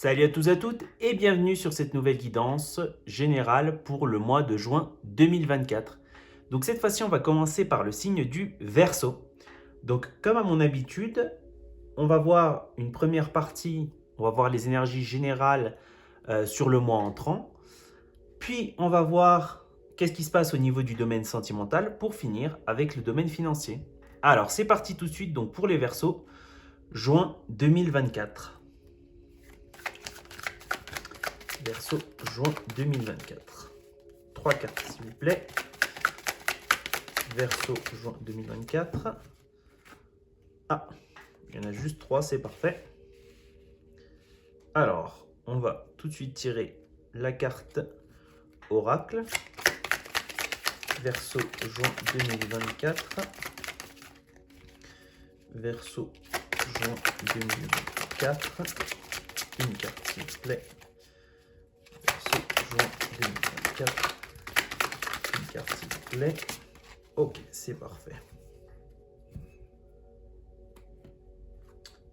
Salut à tous et à toutes et bienvenue sur cette nouvelle guidance générale pour le mois de juin 2024. Donc cette fois-ci, on va commencer par le signe du Verseau. Donc comme à mon habitude, on va voir une première partie, on va voir les énergies générales sur le mois entrant. Puis on va voir qu'est-ce qui se passe au niveau du domaine sentimental pour finir avec le domaine financier. Alors c'est parti tout de suite donc pour les Verseaux, juin 2024. Verseau, juin 2024. 3 cartes, s'il vous plaît. Verseau, juin 2024. Ah, il y en a juste 3, c'est parfait. Alors, on va tout de suite tirer la carte Oracle. Verseau, juin 2024. Verseau, juin 2024. Une carte, s'il vous plaît. Juin 2024. Une carte s'il vous plaît. Ok, c'est parfait.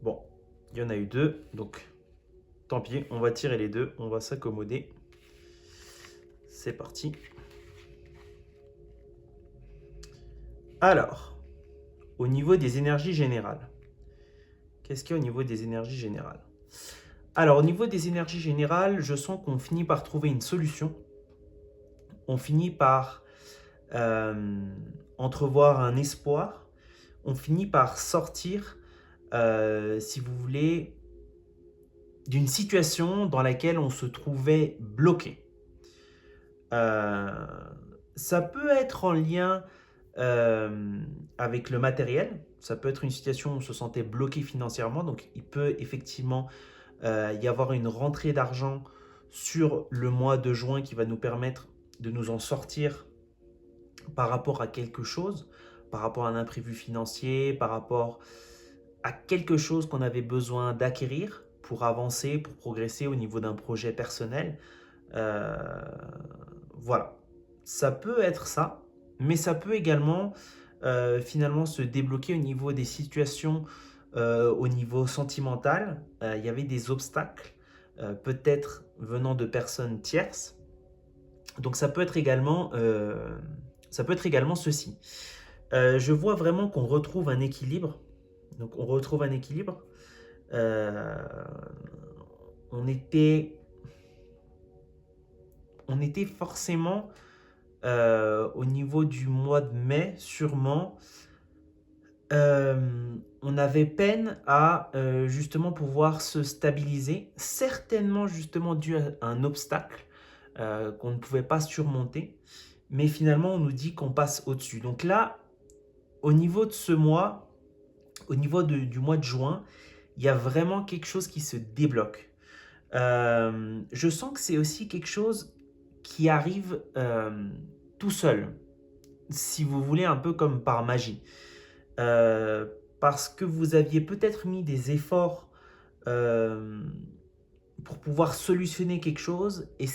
Bon, il y en a eu 2, donc tant pis, on va tirer les 2, on va s'accommoder. C'est parti. Alors, au niveau des énergies générales, qu'est-ce qu'il y a au niveau des énergies générales? Alors, au niveau des énergies générales, je sens qu'on finit par trouver une solution. On finit par entrevoir un espoir. On finit par sortir, si vous voulez, d'une situation dans laquelle on se trouvait bloqué. Ça peut être en lien avec le matériel. Ça peut être une situation où on se sentait bloqué financièrement. Donc, il peut effectivement y avoir une rentrée d'argent sur le mois de juin qui va nous permettre de nous en sortir par rapport à quelque chose, par rapport à un imprévu financier, par rapport à quelque chose qu'on avait besoin d'acquérir pour avancer, pour progresser au niveau d'un projet personnel. Voilà, ça peut être ça, mais ça peut également finalement se débloquer au niveau des situations, au niveau sentimental. Il y avait des obstacles, peut-être venant de personnes tierces. Donc ça peut être également ceci. Je vois vraiment qu'on retrouve un équilibre. Donc on retrouve un équilibre. Euh, on était, on était forcément au niveau du mois de mai, sûrement. On avait peine à justement pouvoir se stabiliser, certainement justement dû à un obstacle qu'on ne pouvait pas surmonter, mais finalement on nous dit qu'on passe au-dessus. Donc là, au niveau de ce mois, au niveau du mois de juin, il y a vraiment quelque chose qui se débloque. Je sens que c'est aussi quelque chose qui arrive tout seul, si vous voulez, un peu comme par magie. Parce que vous aviez peut-être mis des efforts euh, pour pouvoir solutionner quelque chose et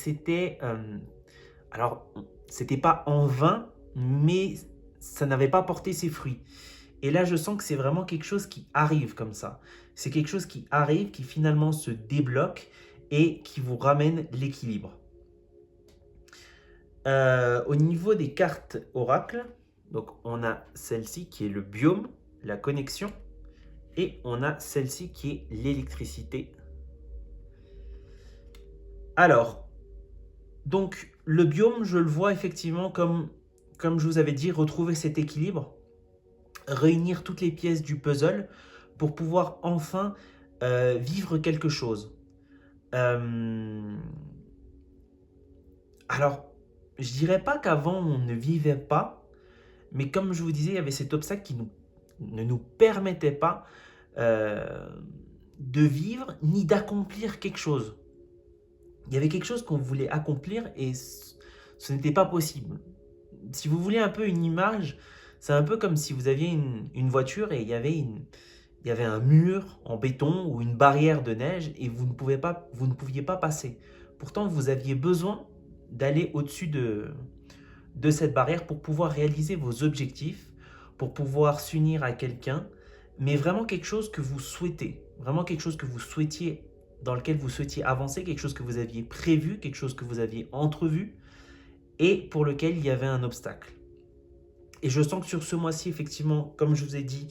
alors, c'était pas en vain, mais ça n'avait pas porté ses fruits. Et là, je sens que c'est vraiment quelque chose qui arrive comme ça. C'est quelque chose qui arrive, qui finalement se débloque et qui vous ramène l'équilibre. Au niveau des cartes oracle, donc on a celle-ci qui est le biome, la connexion, et on a celle-ci qui est l'électricité. Alors, donc le biome, je le vois effectivement comme je vous avais dit, retrouver cet équilibre, réunir toutes les pièces du puzzle pour pouvoir enfin vivre quelque chose. Alors, je dirais pas qu'avant on ne vivait pas, mais comme je vous disais, il y avait cet obstacle qui ne nous permettait pas euh, de vivre ni d'accomplir quelque chose. Il y avait quelque chose qu'on voulait accomplir et ce n'était pas possible. Si vous voulez un peu une image, c'est un peu comme si vous aviez une voiture et il y avait un mur en béton ou une barrière de neige et vous ne pouviez pas passer. Pourtant, vous aviez besoin d'aller au-dessus de cette barrière pour pouvoir réaliser vos objectifs, pour pouvoir s'unir à quelqu'un, mais vraiment quelque chose que vous souhaitez, vraiment quelque chose que vous souhaitiez dans lequel vous souhaitiez avancer, quelque chose que vous aviez prévu, quelque chose que vous aviez entrevu et pour lequel il y avait un obstacle. Et je sens que sur ce mois-ci, effectivement, comme je vous ai dit,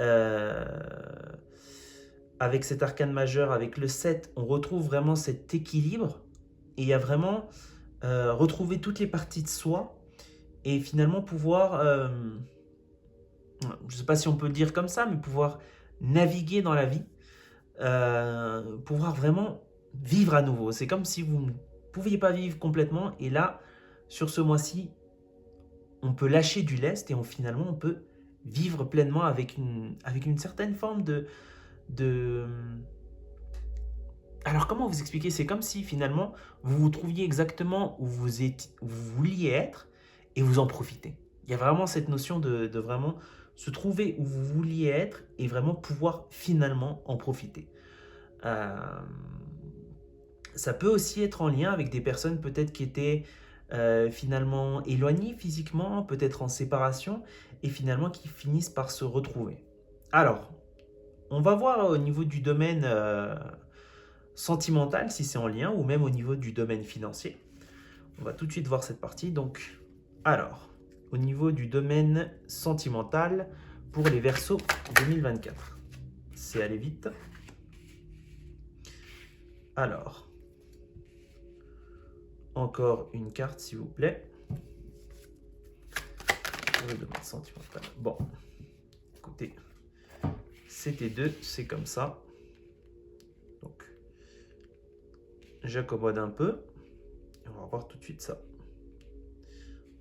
euh, avec cet arcane majeur, avec le 7, on retrouve vraiment cet équilibre et il y a vraiment retrouver toutes les parties de soi et finalement pouvoir, je ne sais pas si on peut le dire comme ça, mais pouvoir naviguer dans la vie, pouvoir vraiment vivre à nouveau. C'est comme si vous ne pouviez pas vivre complètement et là, sur ce mois-ci, on peut lâcher du lest et finalement on peut vivre pleinement avec une certaine forme de... Alors comment vous expliquer? C'est comme si finalement vous vous trouviez exactement où vous vouliez être et vous en profitez. Il y a vraiment cette notion de vraiment se trouver où vous vouliez être et vraiment pouvoir finalement en profiter. Euh, Ça peut aussi être en lien avec des personnes peut-être qui étaient finalement éloignées physiquement, peut-être en séparation, et finalement qui finissent par se retrouver. Alors, on va voir au niveau du domaine sentimental, si c'est en lien, ou même au niveau du domaine financier. On va tout de suite voir cette partie. Donc, alors, au niveau du domaine sentimental, pour les Verseaux 2024. C'est aller vite. Alors, encore une carte, s'il vous plaît. Pour le domaine sentimental. Bon, écoutez, c'était deux, c'est comme ça. Donc, j'accommode un peu. Et on va voir tout de suite ça.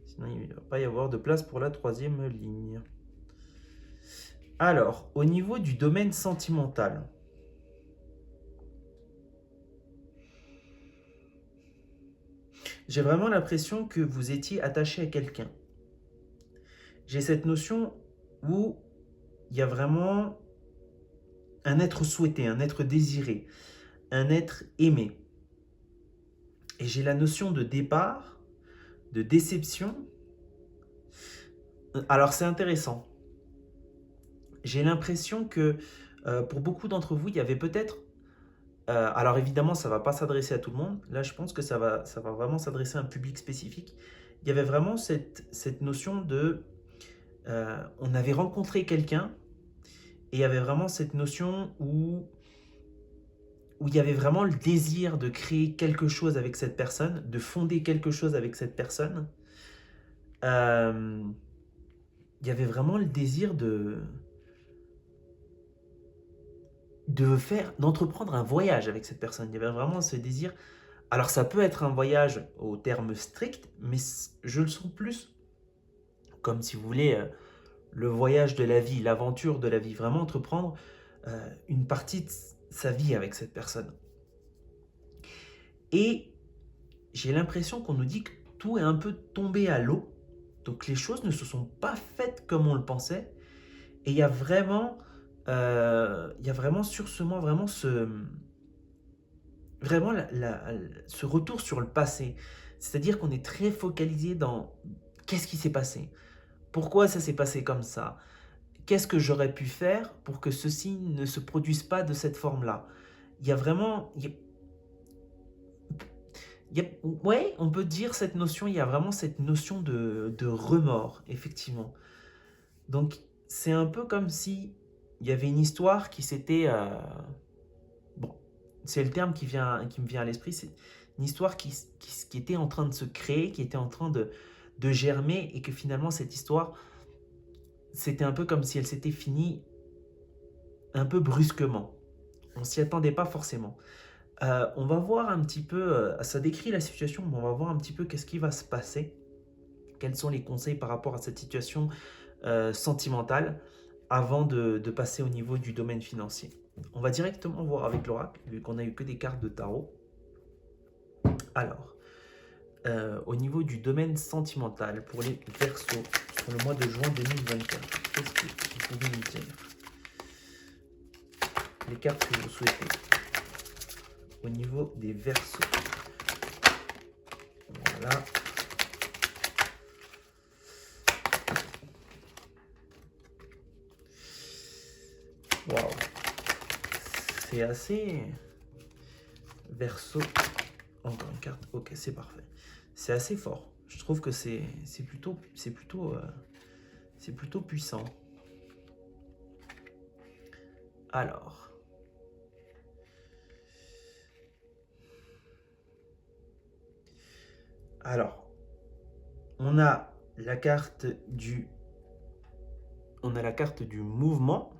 Sinon, il ne va pas y avoir de place pour la troisième ligne. Alors, au niveau du domaine sentimental, j'ai vraiment l'impression que vous étiez attaché à quelqu'un. J'ai cette notion où il y a vraiment un être souhaité, un être désiré, un être aimé. Et j'ai la notion de départ, de déception. Alors c'est intéressant. J'ai l'impression que pour beaucoup d'entre vous, il y avait peut-être... alors évidemment, ça ne va pas s'adresser à tout le monde. Là, je pense que ça va vraiment s'adresser à un public spécifique. Il y avait vraiment cette notion de... on avait rencontré quelqu'un et il y avait vraiment cette notion où il y avait vraiment le désir de créer quelque chose avec cette personne, de fonder quelque chose avec cette personne. Il y avait vraiment le désir d'entreprendre un voyage avec cette personne. Il y avait vraiment ce désir. Alors ça peut être un voyage au terme strict, mais je le sens plus comme, si vous voulez, le voyage de la vie, l'aventure de la vie. Vraiment entreprendre une partie de sa vie avec cette personne. Et j'ai l'impression qu'on nous dit que tout est un peu tombé à l'eau. Donc les choses ne se sont pas faites comme on le pensait. Et il y a vraiment sur ce mois vraiment ce retour sur le passé. C'est-à-dire qu'on est très focalisé dans qu'est-ce qui s'est passé, pourquoi ça s'est passé comme ça, qu'est-ce que j'aurais pu faire pour que ceci ne se produise pas de cette forme-là. Il y a vraiment... ouais, on peut dire cette notion, il y a vraiment cette notion de remords, effectivement. Donc, c'est un peu comme si il y avait une histoire qui s'était... bon, c'est le terme qui me vient à l'esprit, c'est une histoire qui était en train de se créer, qui était en train de germer, et que finalement, cette histoire, c'était un peu comme si elle s'était finie un peu brusquement. On s'y attendait pas forcément. On va voir un petit peu, ça décrit la situation, mais on va voir un petit peu qu'est-ce qui va se passer, quels sont les conseils par rapport à cette situation sentimentale avant de passer au niveau du domaine financier. On va directement voir avec l'oracle, vu qu'on a eu que des cartes de tarot. Alors, au niveau du domaine sentimental, pour les Verseaux, pour le mois de juin 2024, qu'est-ce que vous pouvez nous dire? Les cartes que vous souhaitez. Au niveau des Verseaux. Voilà. Waouh. C'est assez... Verseau, encore une carte. Ok, c'est parfait. C'est assez fort. Je trouve que c'est plutôt puissant. Alors, on a la carte du mouvement,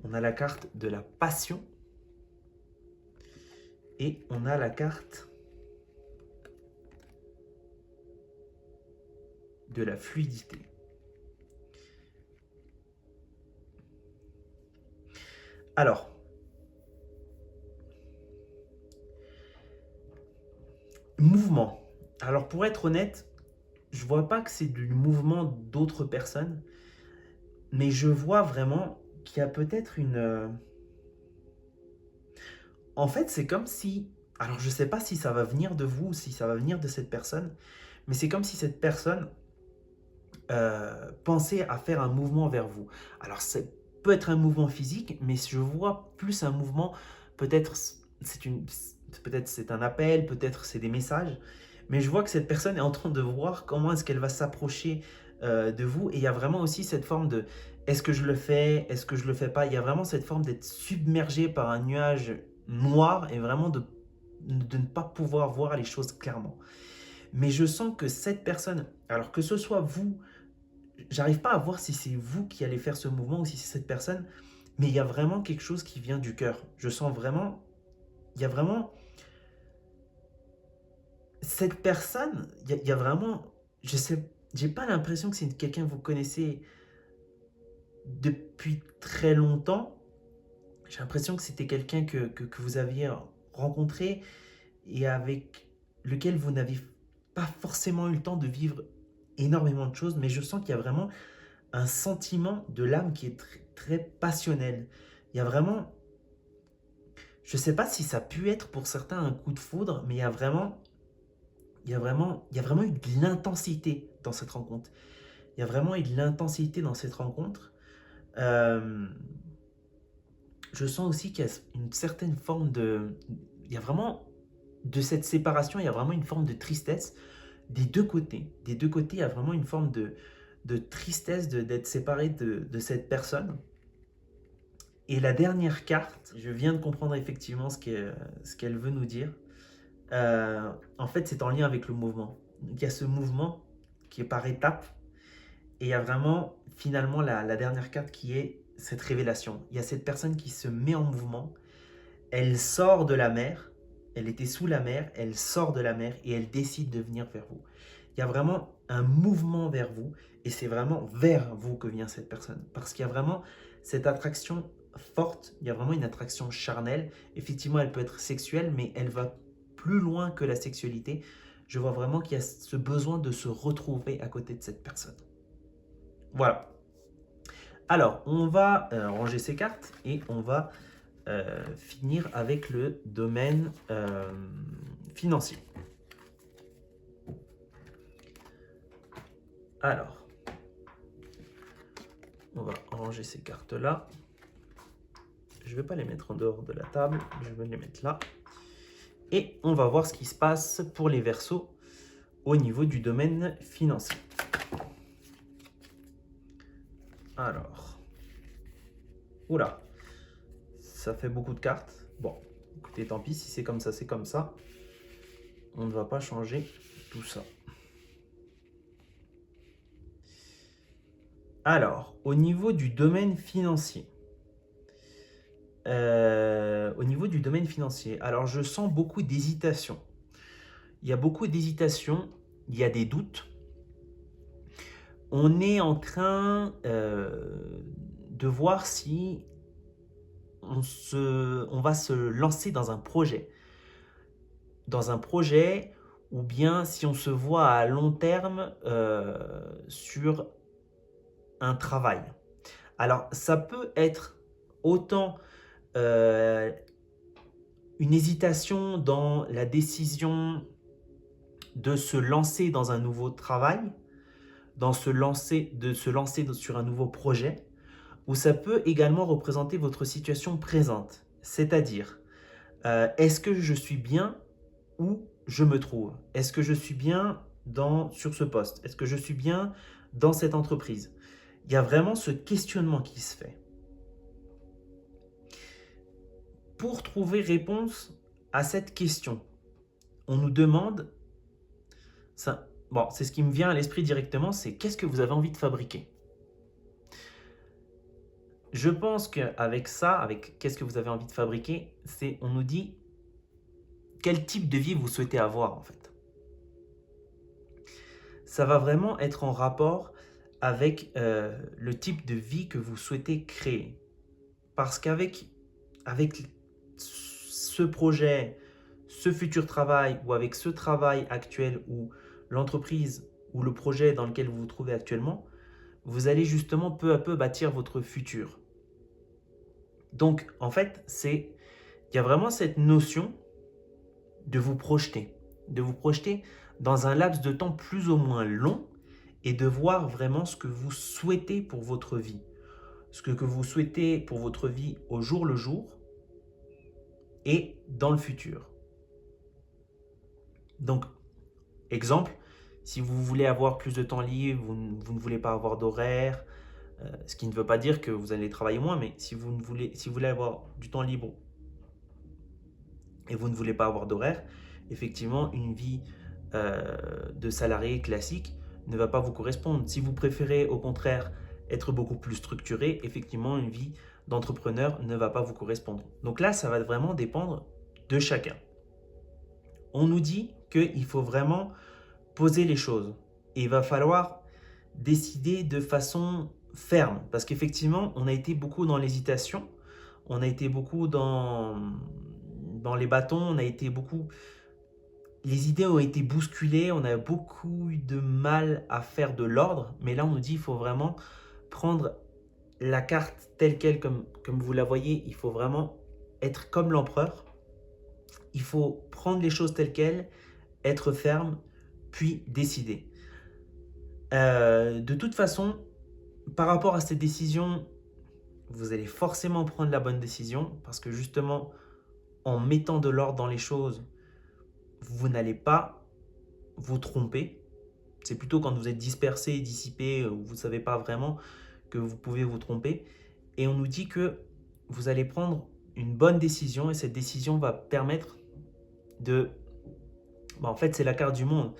on a la carte de la passion et on a la carte de la fluidité. Alors, mouvement. Alors pour être honnête, je vois pas que c'est du mouvement d'autres personnes, mais je vois vraiment qu'il y a peut-être une... En fait, c'est comme si... Alors je sais pas si ça va venir de vous ou si ça va venir de cette personne, mais c'est comme si cette personne pensait à faire un mouvement vers vous. Alors ça peut être un mouvement physique, mais je vois plus un mouvement, peut-être peut-être c'est un appel, peut-être c'est des messages, mais je vois que cette personne est en train de voir comment est-ce qu'elle va s'approcher de vous, et il y a vraiment aussi cette forme de est-ce que je le fais, est-ce que je le fais pas, il y a vraiment cette forme d'être submergé par un nuage noir et vraiment de ne pas pouvoir voir les choses clairement. Mais je sens que cette personne, alors que ce soit vous, j'arrive pas à voir si c'est vous qui allez faire ce mouvement ou si c'est cette personne, mais il y a vraiment quelque chose qui vient du cœur. Je sens vraiment, il y a vraiment cette personne, il y a vraiment, je sais, j'ai pas l'impression que c'est quelqu'un que vous connaissez depuis très longtemps. J'ai l'impression que c'était quelqu'un que vous aviez rencontré et avec lequel vous n'avez pas forcément eu le temps de vivre énormément de choses, mais je sens qu'il y a vraiment un sentiment de l'âme qui est très, très passionnel. Il y a vraiment, je ne sais pas si ça a pu être pour certains un coup de foudre, mais il y a vraiment eu de l'intensité dans cette rencontre. Il y a vraiment eu de l'intensité dans cette rencontre. Euh, je sens aussi qu'il y a une certaine forme de, il y a vraiment de cette séparation, il y a vraiment une forme de tristesse des deux côtés. Des deux côtés, il y a vraiment une forme de tristesse d'être séparé de cette personne. Et la dernière carte, je viens de comprendre effectivement ce qu'elle veut nous dire. En fait, c'est en lien avec le mouvement. Donc, il y a ce mouvement qui est par étapes. Et il y a vraiment, finalement, la dernière carte qui est cette révélation. Il y a cette personne qui se met en mouvement. Elle sort de la mer. Elle était sous la mer. Elle sort de la mer et elle décide de venir vers vous. Il y a vraiment un mouvement vers vous. Et c'est vraiment vers vous que vient cette personne. Parce qu'il y a vraiment cette attraction forte, il y a vraiment une attraction charnelle. Effectivement, elle peut être sexuelle, mais elle va plus loin que la sexualité. Je vois vraiment qu'il y a ce besoin de se retrouver à côté de cette personne. Voilà. Alors, on va ranger ces cartes et on va finir avec le domaine financier. Alors, on va ranger ces cartes-là. Je ne vais pas les mettre en dehors de la table, je vais les mettre là. Et on va voir ce qui se passe pour les Verseaux au niveau du domaine financier. Alors, oula, ça fait beaucoup de cartes. Bon, écoutez, tant pis, si c'est comme ça, c'est comme ça. On ne va pas changer tout ça. Alors, au niveau du domaine financier, alors je sens beaucoup d'hésitation. Il y a beaucoup d'hésitation, il y a des doutes. On est en train de voir si on va se lancer dans un projet. Ou bien si on se voit à long terme sur un travail. Alors, ça peut être autant une hésitation dans la décision de se lancer dans un nouveau travail, de se lancer sur un nouveau projet, ou ça peut également représenter votre situation présente. C'est-à-dire, Est-ce que je suis bien où je me trouve? Est-ce que je suis bien sur ce poste? Est-ce que je suis bien dans cette entreprise? Il y a vraiment ce questionnement qui se fait. Pour trouver réponse à cette question, on nous demande, ça, bon, c'est ce qui me vient à l'esprit directement, c'est qu'est-ce que vous avez envie de fabriquer? Je pense qu'avec ça, avec qu'est-ce que vous avez envie de fabriquer, on nous dit quel type de vie vous souhaitez avoir en fait. Ça va vraiment être en rapport avec le type de vie que vous souhaitez créer. Parce qu'avec ce projet, ce futur travail ou avec ce travail actuel ou l'entreprise ou le projet dans lequel vous vous trouvez actuellement, vous allez justement peu à peu bâtir votre futur. Donc, en fait, il y a vraiment cette notion de vous projeter dans un laps de temps plus ou moins long et de voir vraiment ce que vous souhaitez pour votre vie. Ce que vous souhaitez pour votre vie au jour le jour et dans le futur. Donc, exemple, si vous voulez avoir plus de temps libre, vous ne voulez pas avoir d'horaire, ce qui ne veut pas dire que vous allez travailler moins, mais si vous voulez avoir du temps libre et vous ne voulez pas avoir d'horaire, effectivement, une vie de salarié classique ne va pas vous correspondre. Si vous préférez au contraire être beaucoup plus structuré, effectivement, une vie d'entrepreneur ne va pas vous correspondre. Donc là, ça va vraiment dépendre de chacun. On nous dit qu'il faut vraiment poser les choses et il va falloir décider de façon ferme parce qu'effectivement, on a été beaucoup dans l'hésitation, on a été beaucoup dans les bâtons, on a été beaucoup... Les idées ont été bousculées, on a beaucoup eu de mal à faire de l'ordre, mais là on nous dit qu'il faut vraiment prendre la carte telle quelle comme vous la voyez, il faut vraiment être comme l'empereur, il faut prendre les choses telles quelles, être ferme, puis décider. De toute façon, par rapport à cette décision, vous allez forcément prendre la bonne décision parce que justement, en mettant de l'ordre dans les choses, vous n'allez pas vous tromper. C'est plutôt quand vous êtes dispersé, dissipé, ou vous ne savez pas vraiment que vous pouvez vous tromper. Et on nous dit que vous allez prendre une bonne décision et cette décision va permettre de... en fait, c'est la carte du monde.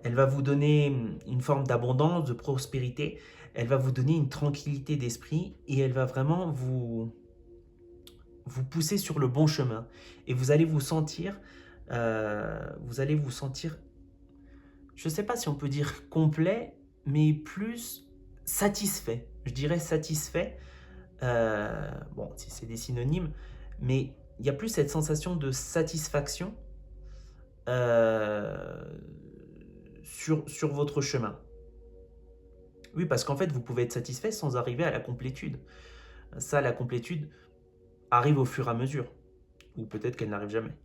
Elle va vous donner une forme d'abondance, de prospérité. Elle va vous donner une tranquillité d'esprit et elle va vraiment vous pousser sur le bon chemin. Et vous allez vous sentir, je ne sais pas si on peut dire complet, mais plus satisfait. Je dirais satisfait. Bon, si c'est des synonymes, mais il y a plus cette sensation de satisfaction sur votre chemin. Oui, parce qu'en fait, vous pouvez être satisfait sans arriver à la complétude. Ça, la complétude arrive au fur et à mesure. Ou peut-être qu'elle n'arrive jamais.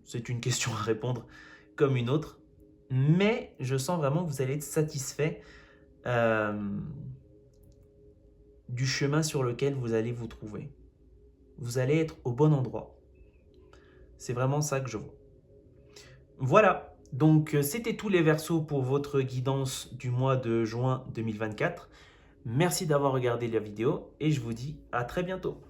C'est une question à répondre comme une autre. Mais je sens vraiment que vous allez être satisfait du chemin sur lequel vous allez vous trouver. Vous allez être au bon endroit. C'est vraiment ça que je vois. Voilà, donc c'était tous les versos pour votre guidance du mois de juin 2024. Merci d'avoir regardé la vidéo et je vous dis à très bientôt.